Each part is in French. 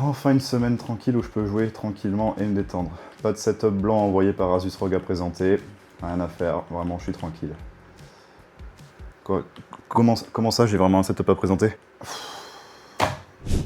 Enfin une semaine tranquille où je peux jouer tranquillement et me détendre. Pas de setup blanc envoyé par Asus ROG à présenter. Rien à faire, vraiment je suis tranquille. Quoi, comment ça j'ai vraiment un setup à présenter?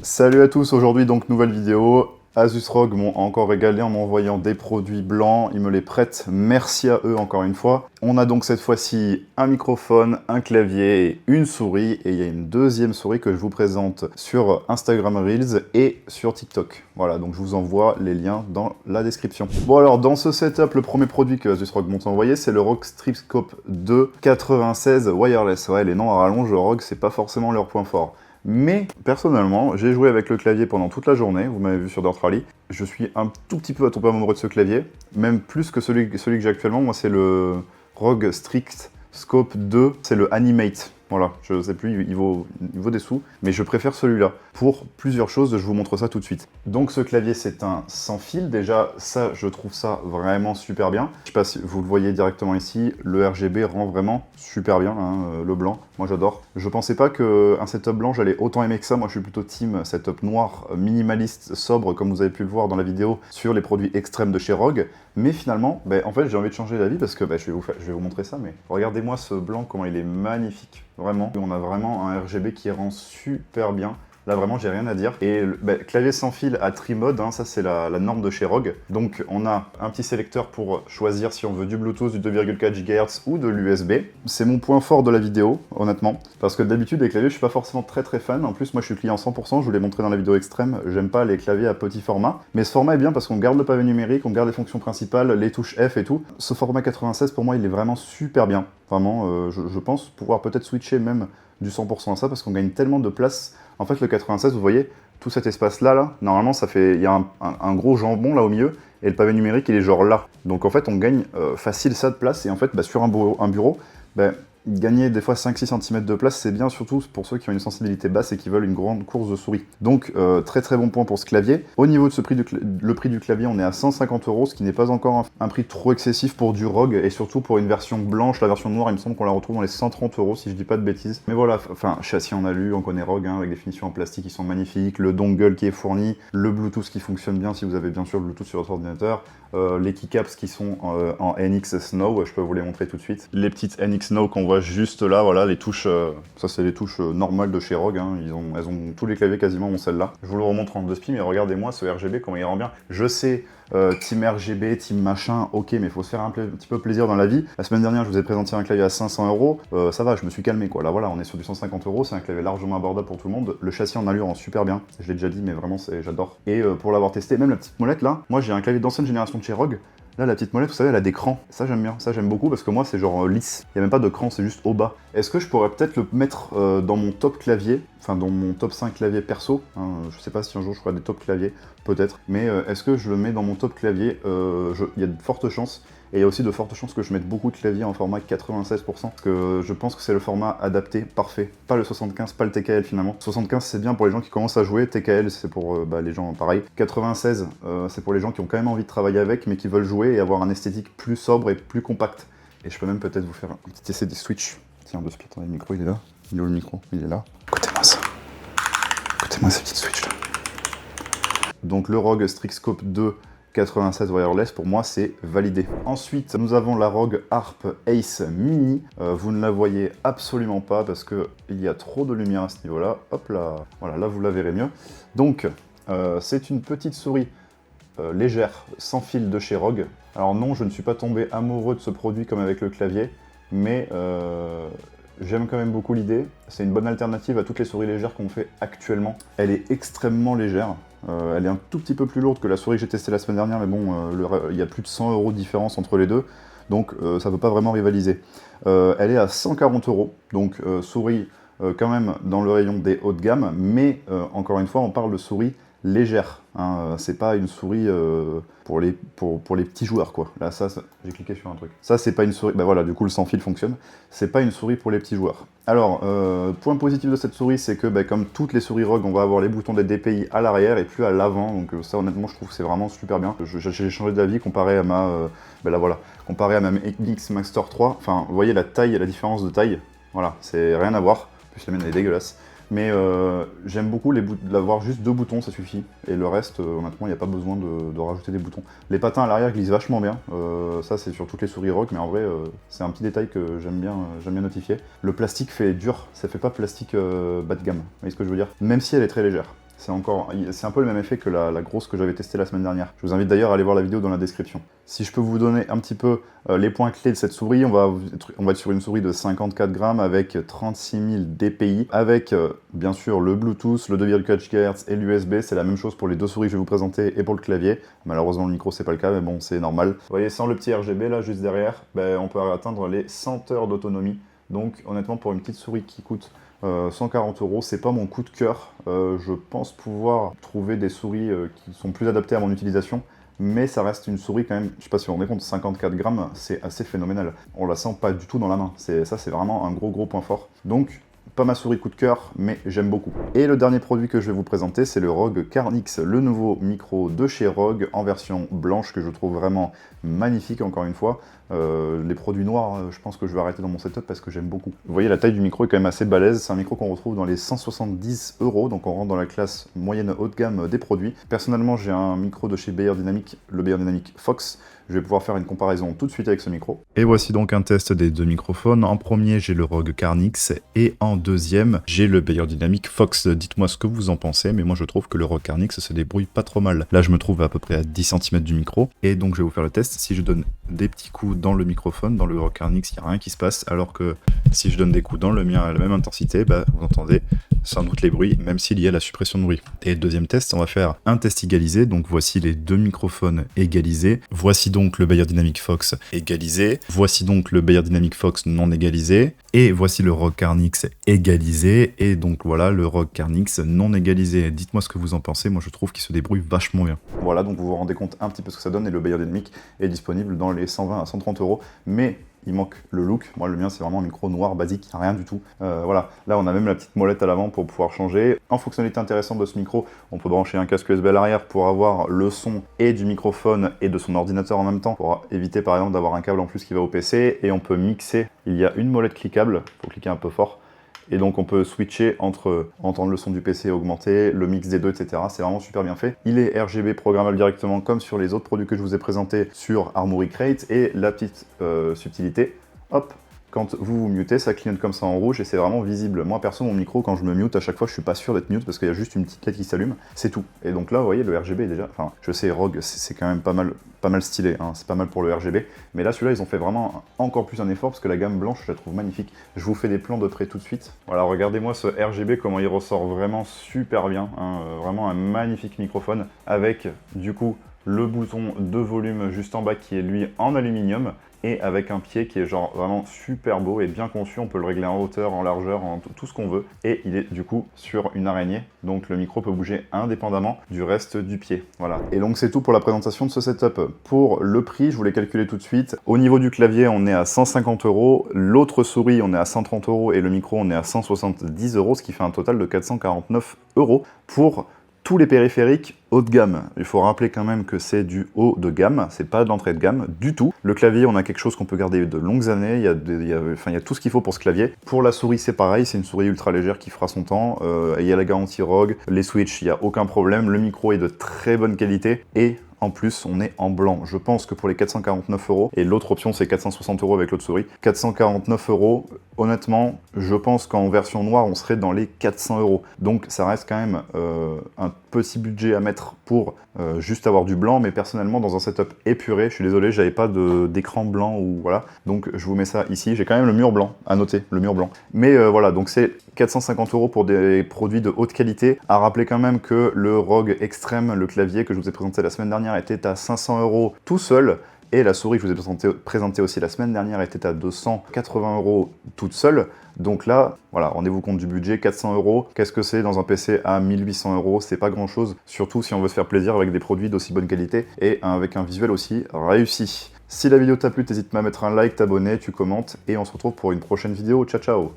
Salut à tous, aujourd'hui donc nouvelle vidéo. Asus ROG m'ont encore régalé en m'envoyant des produits blancs, ils me les prêtent, merci à eux encore une fois. On a donc cette fois-ci un microphone, un clavier et une souris, et il y a une deuxième souris que je vous présente sur Instagram Reels et sur TikTok. Voilà, donc je vous envoie les liens dans la description. Bon alors, dans ce setup, le premier produit que Asus ROG m'ont envoyé, c'est le ROG Strixscope 2 96 Wireless. Ouais, les noms à rallonge, ROG, c'est pas forcément leur point fort. Mais personnellement, j'ai joué avec le clavier pendant toute la journée, vous m'avez vu sur Dirt Rally. Je suis un tout petit peu tombé amoureux de ce clavier, même plus que celui que j'ai actuellement. Moi, c'est le ROG Strixscope 2, c'est le Animate. Voilà, je sais plus, il vaut des sous, mais je préfère celui-là. Pour plusieurs choses, je vous montre ça tout de suite. Donc ce clavier, c'est un sans fil. Déjà, ça, je trouve ça vraiment super bien. Je sais pas si vous le voyez directement ici, le RGB rend vraiment super bien, hein, le blanc. Moi, j'adore. Je pensais pas qu'un setup blanc, j'allais autant aimer que ça. Moi, je suis plutôt team setup noir, minimaliste, sobre, comme vous avez pu le voir dans la vidéo sur les produits extrêmes de chez ROG. Mais finalement, en fait, j'ai envie de changer d'avis parce que je vais vous montrer ça, mais regardez-moi ce blanc, comment il est magnifique. Vraiment, on a vraiment un RGB qui rend super bien. Là, vraiment, j'ai rien à dire. Et clavier sans fil à tri-mode, hein, ça c'est la norme de chez ROG. Donc, on a un petit sélecteur pour choisir si on veut du Bluetooth, du 2,4 GHz ou de l'USB. C'est mon point fort de la vidéo, honnêtement. Parce que d'habitude, les claviers, je suis pas forcément très fan. En plus, moi, je suis client 100%, je vous l'ai montré dans la vidéo extrême. J'aime pas les claviers à petit format. Mais ce format est bien parce qu'on garde le pavé numérique, on garde les fonctions principales, les touches F et tout. Ce format 96, pour moi, il est vraiment super bien. Vraiment, je pense pouvoir peut-être switcher même du 100% à ça parce qu'on gagne tellement de place. En fait, le 96, vous voyez, tout cet espace-là, normalement, ça fait, il y a un gros jambon là au milieu, et le pavé numérique, il est genre là. Donc en fait, on gagne facile ça de place, et en fait, sur un bureau, gagner des fois 5-6 cm de place, c'est bien, surtout pour ceux qui ont une sensibilité basse et qui veulent une grande course de souris. Donc très bon point pour ce clavier. Au niveau de le prix du clavier, on est à 150 €, ce qui n'est pas encore un prix trop excessif pour du ROG, et surtout pour une version blanche. La version noire, il me semble qu'on la retrouve dans les 130 € si je dis pas de bêtises. Mais voilà, enfin, châssis en alu, on connaît ROG, hein, avec des finitions en plastique qui sont magnifiques, le dongle qui est fourni, le Bluetooth qui fonctionne bien si vous avez bien sûr le Bluetooth sur votre ordinateur, les keycaps qui sont en NX Snow, je peux vous les montrer tout de suite. Les petites NX Snow qu'on voit juste là, voilà, les touches, ça c'est les touches normales de chez ROG, hein, elles ont tous les claviers quasiment ont celle-là. Je vous le remontre en 2 spi, mais regardez-moi ce RGB, comment il rend bien. Je sais, team RGB, team machin, ok, mais il faut se faire un petit peu plaisir dans la vie. La semaine dernière, je vous ai présenté un clavier à 500 €, ça va, je me suis calmé quoi. Là voilà, on est sur du 150 €, c'est un clavier largement abordable pour tout le monde. Le châssis en allure rend super bien, je l'ai déjà dit, mais vraiment j'adore. Et pour l'avoir testé, même la petite molette là, moi j'ai un clavier d'ancienne génération de chez ROG. Là, la petite molette, vous savez, elle a des crans. Ça, j'aime bien. Ça, j'aime beaucoup parce que moi, c'est genre lisse. Il n'y a même pas de cran, c'est juste au bas. Est-ce que je pourrais peut-être le mettre dans mon top clavier, enfin, dans mon top 5 clavier perso, hein, je sais pas si un jour je ferai des top claviers, peut-être. Mais est-ce que je le mets dans mon top clavier? Il y a de fortes chances. Et il y a aussi de fortes chances que je mette beaucoup de claviers en format 96%, parce que je pense que c'est le format adapté, parfait. Pas le 75, pas le TKL finalement. 75 c'est bien pour les gens qui commencent à jouer, TKL c'est pour les gens pareil. 96 c'est pour les gens qui ont quand même envie de travailler avec, mais qui veulent jouer et avoir un esthétique plus sobre et plus compact. Et je peux même peut-être vous faire un petit essai des switches. Tiens, de split, le micro il est là. Il est où le micro? Il est là. Écoutez-moi ça. Écoutez-moi ces petites switches là. Donc le ROG Strixscope 2 96 wireless, pour moi c'est validé. Ensuite nous avons la ROG Harp Ace Mini. Vous ne la voyez absolument pas parce que il y a trop de lumière à ce niveau là. Hop là, voilà, là vous la verrez mieux. Donc c'est une petite souris légère sans fil de chez ROG. Alors non, je ne suis pas tombé amoureux de ce produit comme avec le clavier, mais j'aime quand même beaucoup l'idée. C'est une bonne alternative à toutes les souris légères qu'on fait actuellement. Elle est extrêmement légère. Elle est un tout petit peu plus lourde que la souris que j'ai testée la semaine dernière, mais bon, il y a plus de 100 € de différence entre les deux, donc ça ne peut pas vraiment rivaliser. Elle est à 140 €, donc souris quand même dans le rayon des hauts de gamme, mais encore une fois, on parle de souris légère. Hein, c'est pas une souris pour les petits joueurs quoi. Là j'ai cliqué sur un truc. Ça c'est pas une souris, voilà, du coup le sans fil fonctionne. C'est pas une souris pour les petj'ai joueurs. Alors, point positif de cette souris, c'est que comme toutes les souris ROG, on va avoir les boutons des DPI à l'arrière et plus à l'avant, donc ça honnêtement je trouve que c'est vraiment super bien. J'ai changé d'avis comparé à ma, comparé à ma MX Master 3. Enfin, vous voyez la taille et la différence de taille, voilà, c'est rien à voir. En plus la mienne elle est dégueulasse. Mais j'aime beaucoup d'avoir juste 2 boutons, ça suffit. Et le reste, honnêtement, il n'y a pas besoin de rajouter des boutons. Les patins à l'arrière glissent vachement bien. Ça, c'est sur toutes les souris ROG, mais en vrai, c'est un petit détail que j'aime bien notifier. Le plastique fait dur, ça fait pas plastique bas de gamme. Vous voyez ce que je veux dire? Même si elle est très légère. C'est un peu le même effet que la grosse que j'avais testée la semaine dernière. Je vous invite d'ailleurs à aller voir la vidéo dans la description. Si je peux vous donner un petit peu les points clés de cette souris, on va être sur une souris de 54 grammes avec 36 000 dpi, avec bien sûr le Bluetooth, le 2,4 GHz et l'USB. C'est la même chose pour les 2 souris que je vais vous présenter et pour le clavier. Malheureusement le micro c'est pas le cas, mais bon c'est normal. Vous voyez, sans le petit RGB là juste derrière, on peut atteindre les 100 heures d'autonomie. Donc honnêtement pour une petite souris qui coûte 140 €, c'est pas mon coup de cœur. Je pense pouvoir trouver des souris qui sont plus adaptées à mon utilisation, mais ça reste une souris quand même, je sais pas si vous vous rendez compte, 54 grammes, c'est assez phénoménal. On la sent pas du tout dans la main, ça c'est vraiment un gros point fort. Donc, pas ma souris coup de cœur, mais j'aime beaucoup. Et le dernier produit que je vais vous présenter, c'est le ROG Carnix, le nouveau micro de chez ROG en version blanche que je trouve vraiment magnifique encore une fois. Les produits noirs, je pense que je vais arrêter dans mon setup parce que j'aime beaucoup. Vous voyez, la taille du micro est quand même assez balèze. C'est un micro qu'on retrouve dans les 170 €, donc on rentre dans la classe moyenne haut de gamme des produits. Personnellement, j'ai un micro de chez Beyerdynamic, le Beyerdynamic Fox. Je vais pouvoir faire une comparaison tout de suite avec ce micro. Et voici donc un test des 2 microphones. En premier, j'ai le ROG Carnix et en deuxième, j'ai le Beyerdynamic Fox. Dites-moi ce que vous en pensez, mais moi je trouve que le ROG Carnix se débrouille pas trop mal. Là, je me trouve à peu près à 10 cm du micro et donc je vais vous faire le test. Si je donne des petits coups dans le microphone, dans le ROG Carnix, il n'y a rien qui se passe, alors que si je donne des coups dans le mien à la même intensité, vous entendez sans doute les bruits, même s'il y a la suppression de bruit. Et deuxième test, on va faire un test égalisé. Donc voici les 2 microphones égalisés. Voici donc le Beyerdynamic Fox égalisé. Voici donc le Beyerdynamic Fox non égalisé. Et voici le ROG Carnix égalisé. Et donc voilà le ROG Carnix non égalisé. Dites-moi ce que vous en pensez. Moi je trouve qu'il se débrouille vachement bien. Voilà, donc vous vous rendez compte un petit peu ce que ça donne. Et le Beyerdynamic est disponible dans les 120 à 130 €. Mais il manque le look. Moi, le mien, c'est vraiment un micro noir basique, rien du tout. Voilà, là, on a même la petite molette à l'avant pour pouvoir changer. En fonctionnalité intéressante de ce micro, on peut brancher un casque USB à l'arrière pour avoir le son et du microphone et de son ordinateur en même temps, pour éviter par exemple d'avoir un câble en plus qui va au PC. Et on peut mixer. Il y a une molette cliquable, il faut cliquer un peu fort. Et donc on peut switcher entre entendre le son du PC augmenter, le mix des deux, etc. C'est vraiment super bien fait. Il est RGB programmable directement comme sur les autres produits que je vous ai présentés sur Armoury Crate. Et la petite subtilité, hop, quand vous vous mutez, ça clignote comme ça en rouge et c'est vraiment visible. Moi perso, mon micro, quand je me mute, à chaque fois, je suis pas sûr d'être mute parce qu'il y a juste une petite LED qui s'allume, c'est tout. Et donc là, vous voyez, le RGB est déjà... Enfin, je sais, ROG, c'est quand même pas mal stylé, hein. C'est pas mal pour le RGB. Mais là, celui-là, ils ont fait vraiment encore plus un effort parce que la gamme blanche, je la trouve magnifique. Je vous fais des plans de près tout de suite. Voilà, regardez-moi ce RGB, comment il ressort vraiment super bien, hein. Vraiment un magnifique microphone avec, du coup, le bouton de volume juste en bas qui est lui en aluminium et avec un pied qui est genre vraiment super beau et bien conçu. On peut le régler en hauteur, en largeur, en tout ce qu'on veut. Et il est du coup sur une araignée, donc le micro peut bouger indépendamment du reste du pied. Voilà. Et donc c'est tout pour la présentation de ce setup. Pour le prix, je vous l'ai calculé tout de suite. Au niveau du clavier, on est à 150 €. L'autre souris, on est à 130 € et le micro, on est à 170 €, ce qui fait un total de 449 € pour tous les périphériques haut de gamme. Il faut rappeler quand même que c'est du haut de gamme, c'est pas de l'entrée de gamme du tout. Le clavier, on a quelque chose qu'on peut garder de longues années, il y a tout ce qu'il faut pour ce clavier. Pour la souris, c'est pareil, c'est une souris ultra légère qui fera son temps. Il y a la garantie ROG, les switches, il n'y a aucun problème. Le micro est de très bonne qualité et en plus, on est en blanc. Je pense que pour les 449 €, et l'autre option c'est 460 € avec l'autre souris, 449 €, honnêtement, je pense qu'en version noire, on serait dans les 400 €. Donc ça reste quand même un petit budget à mettre pour juste avoir du blanc, mais personnellement, dans un setup épuré, je suis désolé, j'avais pas d'écran blanc ou voilà, donc je vous mets ça ici. J'ai quand même le mur blanc, à noter, le mur blanc. Mais voilà, donc c'est 450 € pour des produits de haute qualité. À rappeler quand même que le ROG Extreme, le clavier que je vous ai présenté la semaine dernière, était à 500 € tout seul. Et la souris que je vous ai présentée aussi la semaine dernière était à 280 € toute seule. Donc là, voilà, rendez-vous compte du budget, 400 €. Qu'est-ce que c'est dans un PC à 1800 €? C'est pas grand-chose, surtout si on veut se faire plaisir avec des produits d'aussi bonne qualité et avec un visuel aussi réussi. Si la vidéo t'a plu, n'hésite pas à mettre un like, t'abonner, tu commentes et on se retrouve pour une prochaine vidéo. Ciao, ciao!